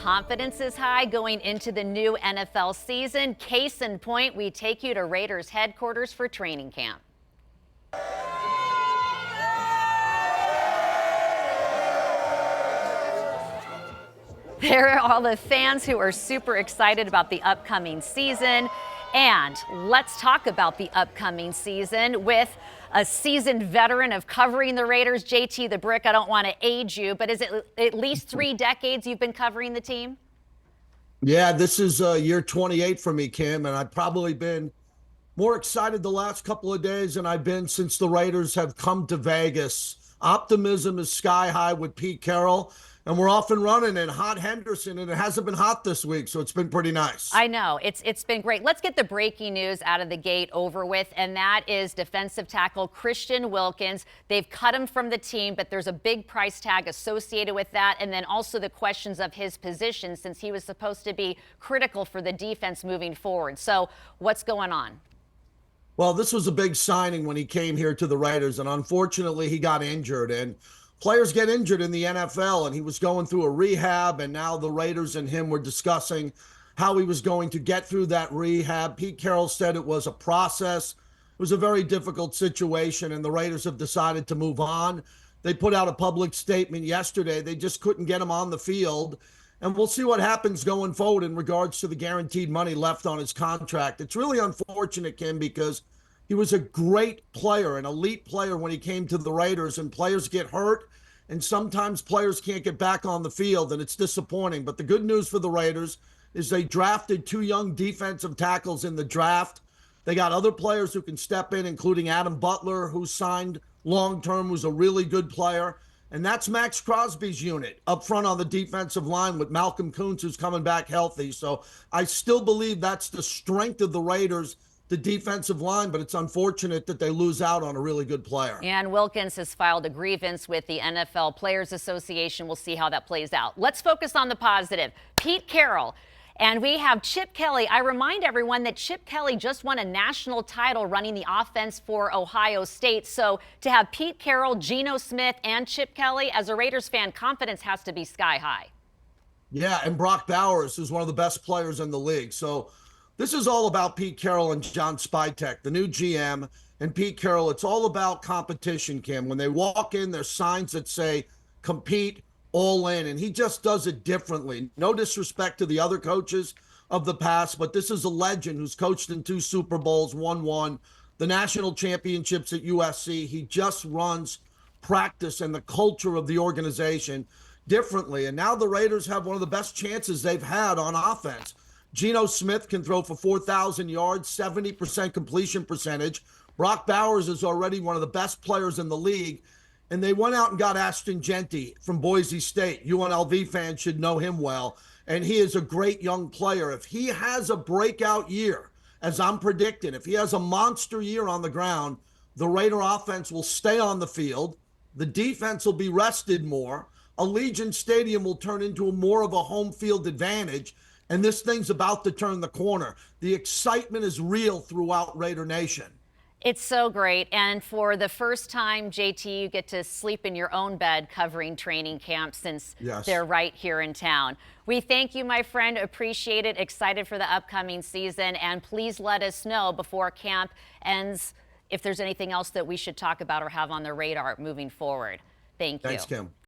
Confidence is high going into the new NFL season. Case in point, we take you to Raiders headquarters for training camp. There are all the fans who are super excited about the upcoming season. And let's talk about the upcoming season with a seasoned veteran of covering the Raiders, JT the Brick. I don't want to age you, but is it at least 3 decades you've been covering the team? Yeah, this is year 28 for me, Kim, and I've probably been more excited the last couple of days than I've been since the Raiders have come to Vegas. Optimism is sky high with Pete Carroll, and we're off and running in hot Henderson, and it hasn't been hot this week, so it's been pretty nice. I know. It's been great. Let's get the breaking news out of the gate over with, and that is defensive tackle Christian Wilkins. They've cut him from the team, but there's a big price tag associated with that, and then also the questions of his position since he was supposed to be critical for the defense moving forward. So what's going on? Well, this was a big signing when he came here to the Raiders, and unfortunately he got injured, and players get injured in the NFL, and he was going through a rehab, and now the Raiders and him were discussing how he was going to get through that rehab. Pete Carroll said it was a process. It was a very difficult situation, and the Raiders have decided to move on. They put out a public statement yesterday. They just couldn't get him on the field, and we'll see what happens going forward in regards to the guaranteed money left on his contract. It's really unfortunate, Kim, because he was a great player, an elite player when he came to the Raiders, and players get hurt, and sometimes players can't get back on the field, and it's disappointing. But the good news for the Raiders is they drafted 2 young defensive tackles in the draft. They got other players who can step in, including Adam Butler, who signed long-term, who's a really good player. And that's Max Crosby's unit up front on the defensive line with Malcolm Kuntz, who's coming back healthy. So I still believe that's the strength of the Raiders, the defensive line, but it's unfortunate that they lose out on a really good player. And Wilkins has filed a grievance with the NFL Players Association. We'll see how that plays out. Let's focus on the positive. Pete Carroll. And we have Chip Kelly. I remind everyone that Chip Kelly just won a national title running the offense for Ohio State. So to have Pete Carroll, Geno Smith, and Chip Kelly, as a Raiders fan, confidence has to be sky high. Yeah, and Brock Bowers is one of the best players in the league. So this is all about Pete Carroll and John Spytek, the new GM, and Pete Carroll. It's all about competition, Kim. When they walk in, there's signs that say compete, all in, and he just does it differently. No disrespect to the other coaches of the past, but this is a legend who's coached in 2 Super Bowls, won 1, the national championships at USC. He just runs practice and the culture of the organization differently, and now the Raiders have one of the best chances they've had on offense. Geno Smith can throw for 4,000 yards, 70% completion percentage. Brock Bowers is already one of the best players in the league. And they went out and got Ashton Jeanty from Boise State. UNLV fans should know him well. And he is a great young player. If he has a breakout year, as I'm predicting, if he has a monster year on the ground, the Raider offense will stay on the field. The defense will be rested more. Allegiant Stadium will turn into more of a home field advantage. And this thing's about to turn the corner. The excitement is real throughout Raider Nation. It's so great. And for the first time, JT, you get to sleep in your own bed covering training camp since they're right here in town. We thank you, my friend. Appreciate it. Excited for the upcoming season. And please let us know before camp ends if there's anything else that we should talk about or have on the radar moving forward. Thank you. Thanks, Kim.